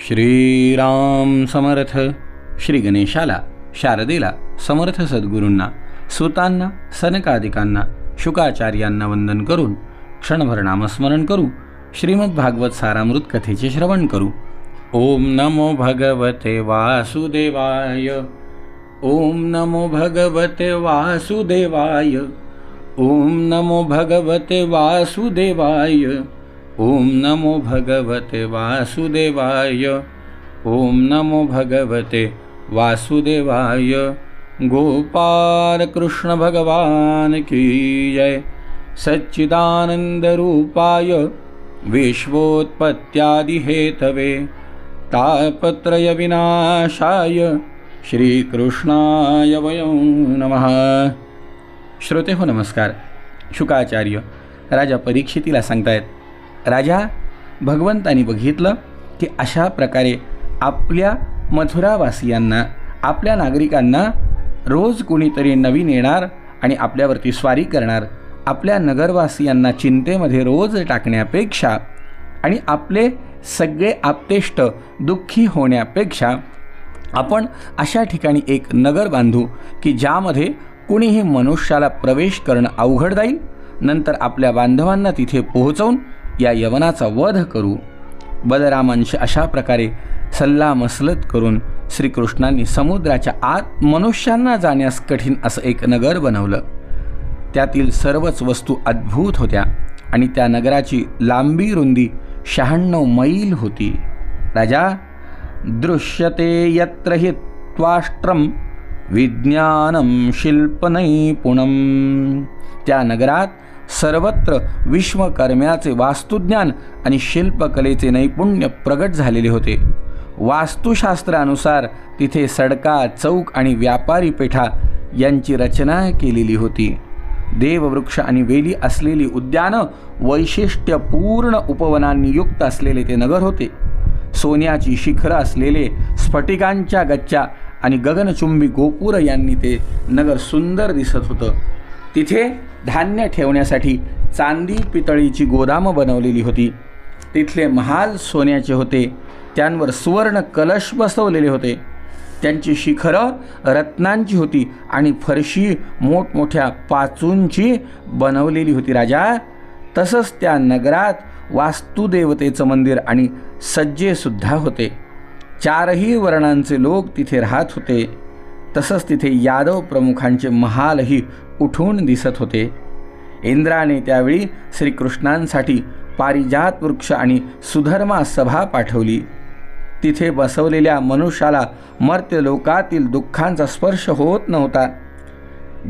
श्रीराम समर्थ. श्री गणेशाला, शारदेला, समर्थ सद्गुरूंना, सुतांना, सनकादिकांना, शुकाचार्यांना वंदन करून क्षणभर नामस्मरण करू. श्रीमद भागवत सारामृत कथेचे श्रवण करू. ओम नमो भगवते वासुदेवाय. ओम नमो भगवते वासुदेवाय. ओम नमो भगवते वासुदेवाय. ओम नमो भगवते वासुदेवाय. ओम नमो भगवते वासुदेवाय. गोपाल कृष्ण भगवान की जय. सच्चिदानंद रूपाय विश्वोत्पत्त्यादि हेतवे तापत्रय विनाशाय श्रीकृष्णाय वयं नमः. श्रोते हो नमस्कार. शुकाचार्य राजा परीक्षितीला सांगतायत, राजा, भगवंतानी बघितलं की अशा प्रकारे आपल्या मथुरावासियांना, आपल्या नागरिकांना रोज कुणीतरी नवीन येणार आणि आपल्यावरती स्वारी करणार, आपल्या नगरवासियांना चिंतेमध्ये रोज टाकण्यापेक्षा आणि आपले सगळे आप्तेष्ट दुःखी होण्यापेक्षा आपण अशा ठिकाणी एक नगर बांधू की ज्यामध्ये कुणीही मनुष्याला प्रवेश करणं अवघड जाईल. नंतर आपल्या बांधवांना तिथे पोहोचवून या यवनाचा वध करू. बलरामांशी अशा प्रकारे सल्लामसलत करून श्रीकृष्णांनी समुद्राच्या आत मनुष्यांना जाण्यास कठीण असं एक नगर बनवलं. त्यातील सर्वच वस्तू अद्भुत होत्या आणि त्या नगराची लांबी रुंदी 96 मैल होती. राजा, दृश्यते यत्र हि त्वाष्ट्रम विज्ञानम शिल्पनैपुणम. त्या नगरात सर्वत्र विश्वकर्म्याचे वास्तुज्ञान आणि शिल्पकलेचे नैपुण्य प्रगट झालेले होते. वास्तुशास्त्रानुसार तिथे सडका, चौक आणि व्यापारी पेठा यांची रचना केलेली होती. देववृक्ष आणि वेली असलेली उद्यानं, वैशिष्ट्यपूर्ण उपवनांनी युक्त असलेले ते नगर होते. सोन्याची शिखरं असलेले स्फटिकांच्या गच्च्या आणि गगनचुंबी गोपुर यांनी ते नगर सुंदर दिसत होतं. तिथे धान्य ठेवण्यासाठी चांदी पितळीची गोदामं बनवलेली होती. तिथले महाल सोन्याचे होते. त्यांवर सुवर्ण कलश बसवलेले होते. त्यांची शिखरं रत्नांची होती आणि फरशी मोठमोठ्या पाचूंची बनवलेली होती. राजा, तसंच त्या नगरात वास्तुदेवतेचं मंदिर आणि सज्जेसुद्धा होते. 4ही वर्णांचे लोक तिथे राहत होते. तसंच तिथे यादव प्रमुखांचे महालही उठून दिसत होते. इंद्राने त्यावेळी श्रीकृष्णांसाठी पारिजात वृक्ष आणि सुधर्मा सभा पाठवली. तिथे बसवलेल्या मनुष्याला मर्त्यलोकातील दुःखांचा स्पर्श होत नव्हता.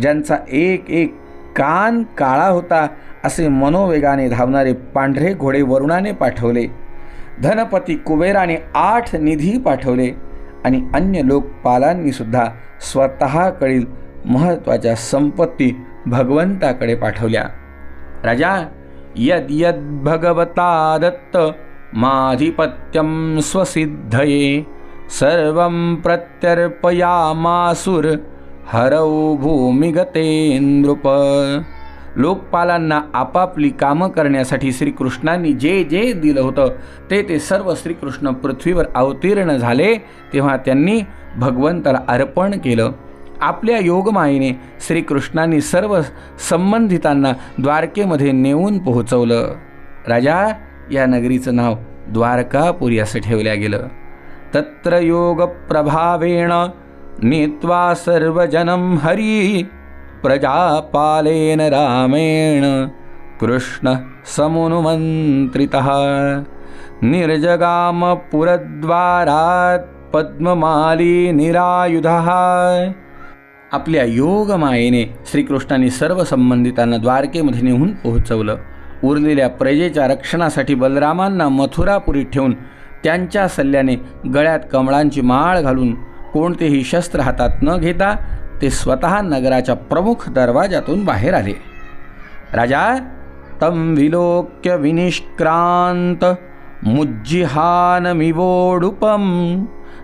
ज्यांचा एक एक कान काळा होता असे मनोवेगाने धावणारे पांढरे घोडे वरुणाने पाठवले. धनपती कुबेराने 8 निधी पाठवले आणि अन्य लोकपालांनी सुद्धा स्वतःकडील महत्त्वाच्या संपत्ती भगवंताकडे पाठवल्या. राजा, यद यद भगवता दत्त माधिपत्यम स्वसिद्धये सर्वं प्रत्यर्पयामासुर हरौ भूमिगते नृप. लोकपालांना आपापली कामं करण्यासाठी श्रीकृष्णांनी जे जे दिलं होतं ते सर्व श्रीकृष्ण पृथ्वीवर अवतीर्ण झाले तेव्हा त्यांनी भगवंताला अर्पण केलं. आपल्या योगमायेने श्रीकृष्णांनी सर्व संबंधितांना द्वारकेमध्ये नेऊन पोहोचवलं. राजा, या नगरीचं नाव द्वारकापुरी असं ठेवलं गेलं. तत्र योग प्रभावेण नीत्वा सर्वजनं हरी प्रजापालेन रामेण कृष्ण समुन्मंत्रितः निर्जगाम पुरद्वारात् पद्ममाली निरायुधः. आपल्या योगमायेने श्रीकृष्णांनी सर्व संबंधितांना द्वारकेमध्ये नेऊन पोहोचवलं. उरलेल्या प्रजेच्या रक्षणासाठी बलरामांना मथुरापुरीत ठेवून त्यांच्या सल्ल्याने गळ्यात कमळांची माळ घालून कोणतेही शस्त्र हातात न घेता ते स्वतः नगराच्या प्रमुख दरवाजातून बाहेर आले. राजा, तम विलोक्य विनिष्क्रांत मुज्जिहानमिवोडुपम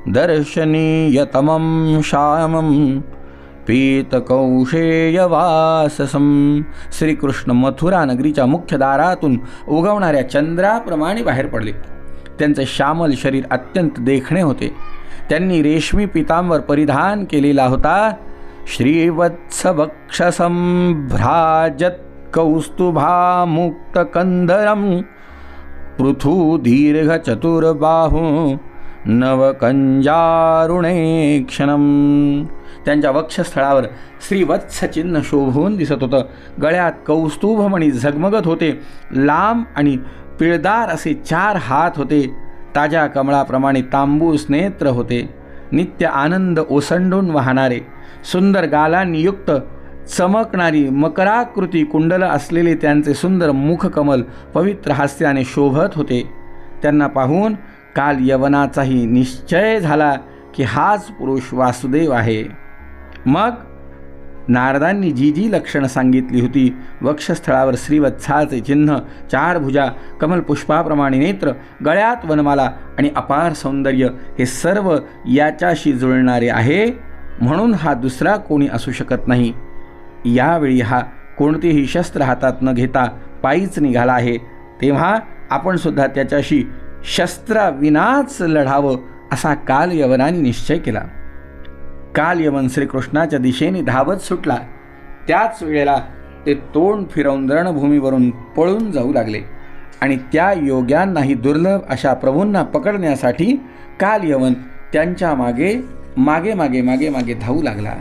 दर्शनीयतमं श्यामं पीतकौशेयवाससं. श्रीकृष्ण मथुरा नगरीच्या मुख्य दारातून उगवणाऱ्या चंद्राप्रमाणे बाहेर पडले. त्यांचे श्यामल शरीर अत्यंत देखणे होते. त्यांनी रेशमी पितांबर परिधान केलेला होता. श्रीवत्सवक्षसंभ्राजत कौस्तुभामुक्तकंदरं पृथु दीर्घ चतुर्बाहु नवकंजारुणेक्षणम. त्यांच्या वक्षस्थळावर श्रीवत्स चिन्ह शोभून दिसत होतं. गळ्यात कौस्तुभमणी झगमगत होते. लांब आणि पिळदार असे 4 हात होते. ताज्या कमळाप्रमाणे तांबूस नेत्र होते. नित्य आनंद ओसंडून वाहणारे, सुंदर गालांनी युक्त चमकणारी मकराकृती कुंडल असलेले त्यांचे सुंदर मुखकमल पवित्र हास्याने शोभत होते. त्यांना पाहून काल यवनाचाही निश्चय झाला की हाच पुरुष वासुदेव आहे. मग नारदांनी जी जी लक्षणं सांगितली होती, वक्षस्थळावर श्रीवत्साचे चिन्ह, 4 भुजा, कमलपुष्पाप्रमाणे नेत्र, गळ्यात वनमाला आणि अपार सौंदर्य, हे सर्व याच्याशी जुळणारे आहे. म्हणून हा दुसरा कोणी असू शकत नाही. यावेळी हा कोणतेही शस्त्र हातात न घेता पायीच निघाला आहे. तेव्हा आपण सुद्धा त्याच्याशी शस्त्राविनाच लढावं असा काल यवनाने निश्चय केला. काल यवन श्रीकृष्णाच्या दिशेने धावत सुटला. त्याच वेळेला ते तोंड फिरवून रणभूमीवरून पळून जाऊ लागले आणि त्या योग्यांनाही दुर्लभ अशा प्रभूंना पकडण्यासाठी काल यवन त्यांच्या मागे मागे मागे मागे मागे धावू लागला.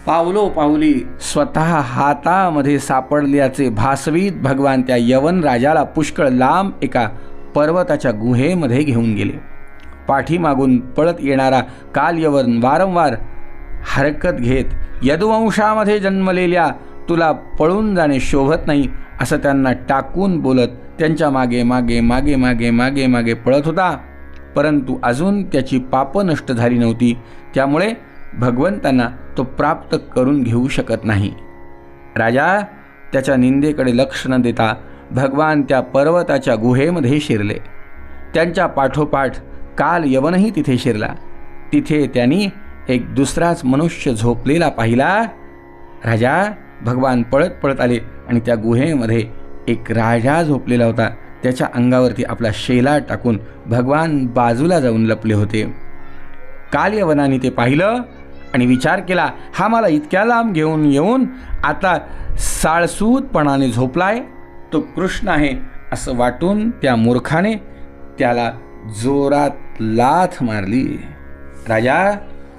पावलोपावली स्वतः हातामध्ये सापडल्याचे भासवीत भगवान त्या यवन राजाला पुष्कळ लांब एका पर्वताच्या गुहेमध्ये घेऊन गेले. पाठीमागून पळत येणारा काल यवन वारंवार हरकत घेत, यदुवंशामध्ये जन्मलेल्या तुला पळून जाणे शोभत नाही असं त्यांना टाकून बोलत त्यांच्या मागे मागे मागे मागे मागे मागे पळत होता. परंतु अजून त्याची पाप नष्ट झाली नव्हती. त्यामुळे भगवंतांना तो प्राप्त करून घेऊ शकत नाही. राजा त्याच्या निंदेकडे लक्ष न देता भगवान त्या पर्वताच्या गुहेमध्ये शिरले. त्यांच्या पाठोपाठ काल यवनही तिथे शिरला. तिथे त्यांनी एक दुसराच मनुष्य झोपलेला पाहिला. राजा भगवान पळत पळत आले आणि त्या गुहेमध्ये एक राजा झोपलेला होता. त्याच्या अंगावरती आपला शेला टाकून भगवान बाजूला जाऊन लपले होते. काल यवनाने ते पाहिलं आणि विचार केला, हा मला इतक्या लांब घेऊन येऊन आता साळसूतपणाने झोपलाय, तो कृष्ण आहे असं वाटून त्या मूर्खाने त्याला जोरात लाथ मारली. राजा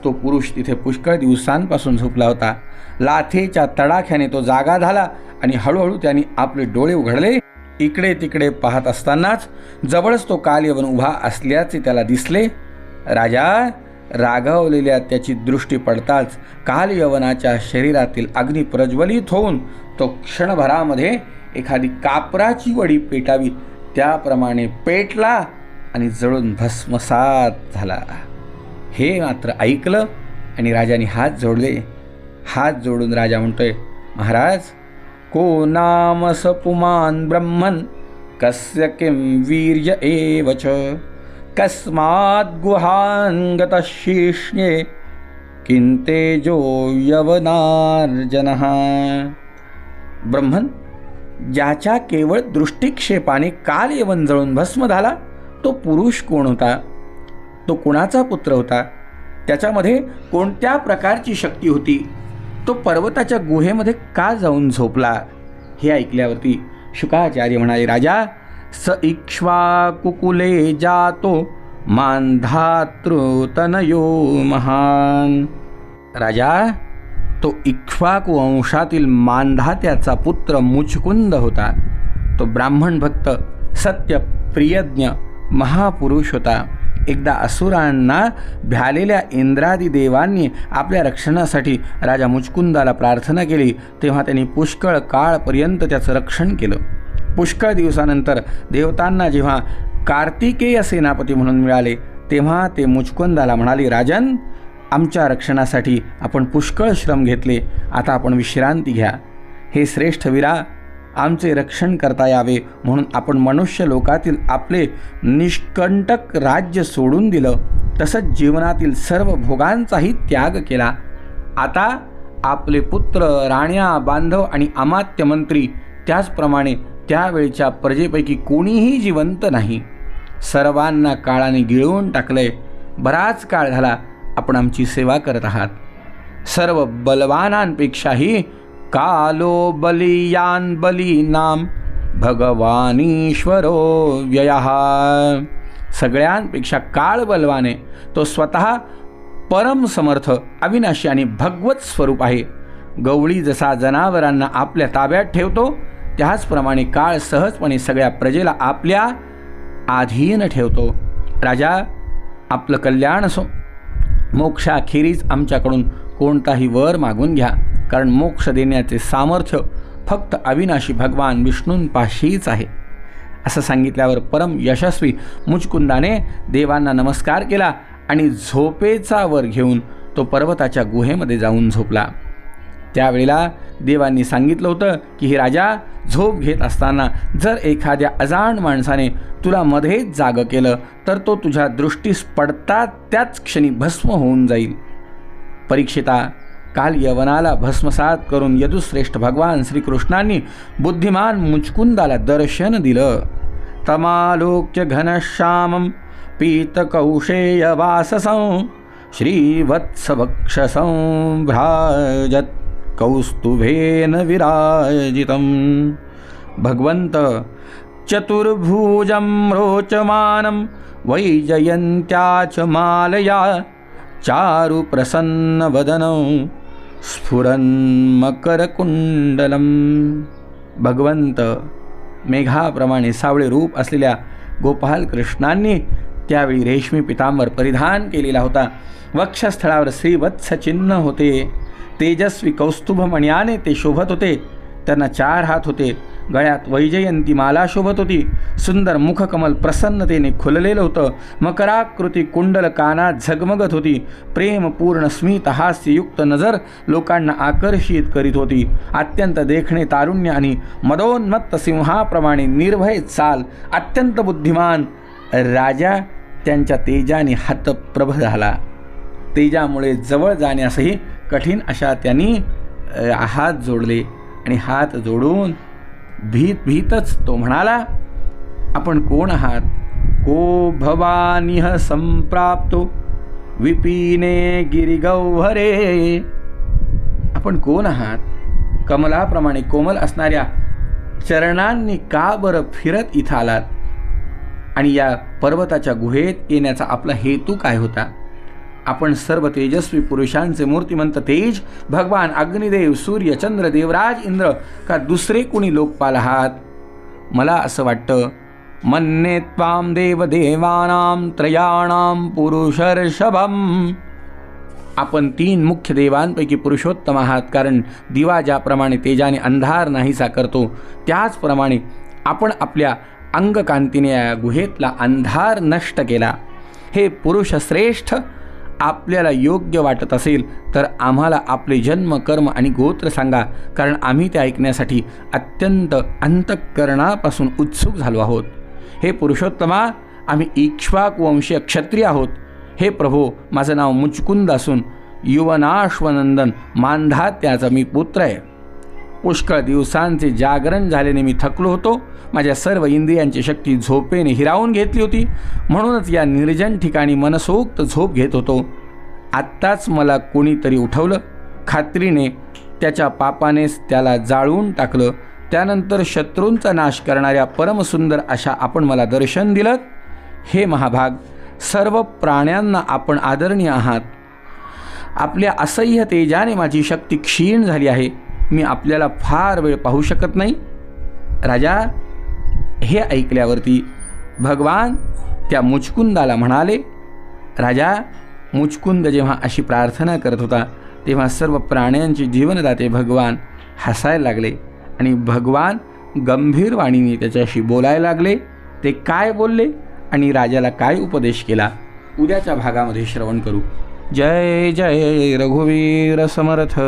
तो पुरुष तिथे पुष्कळ दिवसांपासून झोपला होता. लाथेच्या तडाख्याने तो जागा झाला आणि हळूहळू त्याने आपले डोळे उघडले. इकडे तिकडे पाहत असतानाच जवळच तो काल यवन उभा असल्याचे त्याला दिसले. राजा रागावलेल्या त्याची दृष्टी पडताच काल यवनाच्या शरीरातील अग्नी प्रज्वलित होऊन तो क्षणभरामध्ये एखादी कापराची वडी पेटावी त्याप्रमाणे पेटला आणि जळून भस्मसात झाला. हे मात्र ऐकलं आणि राजाने हात जोडले. हात जोडून राजा म्हणतोय, महाराज, को नामस पुमान ब्रह्मन कस्य किं वीर्य एवच कस्मात् गुहांगत शीर्ष्णे किंतेजो यवनार्जनः. ब्रह्मन, ज्याच्या केवळ दृष्टिक्षेपाने काल यवन जळून भस्म झाला, तो पुरुष कोण होता? तो कुणाचा पुत्र होता? त्याच्यामध्ये कोणत्या प्रकारची शक्ती होती? तो पर्वताच्या गुहेमध्ये का जाऊन झोपला? हे ऐकल्यावरती शुकाचार्य म्हणाले, राजा, स इक्ष्वाकुकुले जातो मांधातृतनयो महान. राजा, तो इक्ष्वाकु वंशातील मांधात्याचा पुत्र मुचकुंद होता. तो ब्राह्मण भक्त, सत्य प्रियज्ञ महापुरुष होता. एकदा असुरांना भ्यालेल्या इंद्रादी देवांनी आपल्या रक्षणासाठी राजा मुचकुंदाला प्रार्थना केली. तेव्हा त्यांनी पुष्कळ काळपर्यंत त्याचं रक्षण केलं. पुष्कळ दिवसानंतर देवतांना जेव्हा कार्तिकेय सेनापती म्हणून मिळाले, तेव्हा ते मुचकुंदाला म्हणाले, राजन, आमच्या रक्षणासाठी आपण पुष्कळ श्रम घेतले, आता आपण विश्रांती घ्या. हे श्रेष्ठ वीरा, आमचे रक्षण करता यावे म्हणून आपण मनुष्य लोकातील आपले निष्कंटक राज्य सोडून दिलं. तसंच जीवनातील सर्व भोगांचाही त्याग केला. आता आपले पुत्र, राण्या, बांधव आणि अमात्य मंत्री, त्याचप्रमाणे त्यावेळच्या प्रजेपैकी कोणीही जिवंत नाही. सर्वांना काळाने गिळून टाकलंय. बराच काळ झाला आपण आमची सेवा करत आहात. सर्व बलवानांपेक्षाही कालो बलियान बलीनाम भगवानीश्वरो व्ययः. सगळ्यांपेक्षा काळ बलवान आहे. तो स्वतः परम समर्थ, अविनाशी आणि भगवत स्वरूप आहे. गवळी जसा जनावरांना आपल्या ताब्यात ठेवतो, त्याचप्रमाणे काळ सहजपणे सगळ्या प्रजेला आपल्या अधीन ठेवतो. राजा, आपलं कल्याण असो. मोक्षाखेरीज आमच्याकडून कोणताही वर मागून घ्या, कारण मोक्ष देण्याचे सामर्थ्य फक्त अविनाशी भगवान विष्णूंपाशीच आहे. असं सांगितल्यावर परम यशस्वी मुचकुंदाने देवांना नमस्कार केला आणि झोपेचा वर घेऊन तो पर्वताच्या गुहेमध्ये जाऊन झोपला. त्यावेळेला देवांनी सांगितलं होतं की हे राजा, झोप घेत असताना जर एखाद्या अजाण माणसाने तुला मध्येच जाग केलं तर तो तुझ्या दृष्टीस पडता त्याच क्षणी भस्म होऊन जाईल. परीक्षिता, काल यवनाला भस्मसात करून यदुश्रेष्ठ भगवान श्रीकृष्णांनी बुद्धिमान मुचकुंदाला दर्शन दिलं. तमालोक्य घनश्यामं पीतकौशेयवाससं श्रीवत्सवक्षसं भ्राजत कौस्तुभेन विराजितं. भगवंत चतुर्भुजं रोचमानं वैजयन्त्या च मालया चारु प्रसन्नवदनं स्फुरन्मकरकुण्डलं. भगवंत मेघाप्रमाणे सावळे रूप असलेल्या गोपाल कृष्णांनी त्यावेळी रेशमी पितांबर परिधान केलेला होता. वक्षस्थळावर श्रीवत्स चिन्ह होते. तेजस्वी कौस्तुभ मण्याने ते शोभत होते. त्यांना 4 हात होते. गळ्यात वैजयंती माला शोभत होती. सुंदर मुखकमल प्रसन्नतेने खुललेलं होतं. मकराकृती कुंडल कानात झगमगत होती. प्रेमपूर्ण स्मित हास्ययुक्त नजर लोकांना आकर्षित करीत होती. अत्यंत देखणे तारुण्य आणि मदोन्मत्त सिंहाप्रमाणे निर्भय चाल. अत्यंत बुद्धिमान राजा त्यांच्या तेजाने हतप्रभ झाला. तेजामुळे जवळ जाण्यासही कठीण अशा त्यांनी हात जोडले आणि हात जोडून भीतच तो म्हणाला, आपण कोण आहात? को भवानिह संप्राप्तो विपिने गिरिगौहरे. आपण कोण आहात? कमलाप्रमाणे कोमल असणाऱ्या चरणांनी का बरं फिरत इथं आलात? आणि या पर्वताच्या गुहेत येण्याचा आपला हेतू काय होता? आपण सर्व तेजस्वी पुरुषांचे मूर्तिमंत तेज भगवान अग्निदेव, सूर्य, चंद्र, देवराज इंद्र का दुसरे कुणी लोकपाल आहात? मला असं वाटतं, मन्ये त्वां देवदेवानां त्रयाणां पुरुषर्षभम्. आपण 3 मुख्य देवांपैकी पुरुषोत्तम आहात. कारण दिवा ज्याप्रमाणे तेजाने अंधार नाहीसा करतो, त्याचप्रमाणे आपण आपल्या अंगकांतीने या गुहेतला अंधार नष्ट केला. हे पुरुष श्रेष्ठ, आपल्याला योग्य वाटत असेल तर आम्हाला आपले जन्म, कर्म आणि गोत्र सांगा, कारण आम्ही ते ऐकण्यासाठी अत्यंत अंतःकरणापासून उत्सुक झालो आहोत. हे पुरुषोत्तमा, आम्ही इक्ष्वाकु वंशीय क्षत्रिय आहोत. हे प्रभो, माझं नाव मुचकुंद असून युवनाश्वनंदन मांधात्याचा मी पुत्र आहे. पुष्कळ दिवसांचे जागरण झाल्याने मी थकलो होतो. माझ्या सर्व इंद्रियांची शक्ती झोपेने हिरावून घेतली होती. म्हणूनच या निर्जन ठिकाणी मनसोक्त झोप घेत होतो. आत्ताच मला कोणीतरी उठवलं. खात्रीने त्याच्या पापानेच त्याला जाळून टाकलं. त्यानंतर शत्रूंचा नाश करणाऱ्या परमसुंदर अशा आपण मला दर्शन दिलं. हे महाभाग, सर्व प्राण्यांना आपण आदरणीय आहात. आपल्या असह्य तेजाने माझी शक्ती क्षीण झाली आहे. मी आपल्याला फार वेळ पाहू शकत नाही. राजा, हे ऐकल्यावरती भगवान त्या मुचकुंदाला म्हणाले. राजा, मुचकुंद जेव्हा अशी प्रार्थना करत होता तेव्हा सर्व प्राण्यांचे जीवनदाते भगवान हसायला लागले आणि भगवान गंभीर वाणीने त्याच्याशी बोलायला लागले. ते काय बोलले आणि राजाला काय उपदेश केला, उद्याच्या भागामध्ये श्रवण करू. जय जय रघुवीर समर्थ.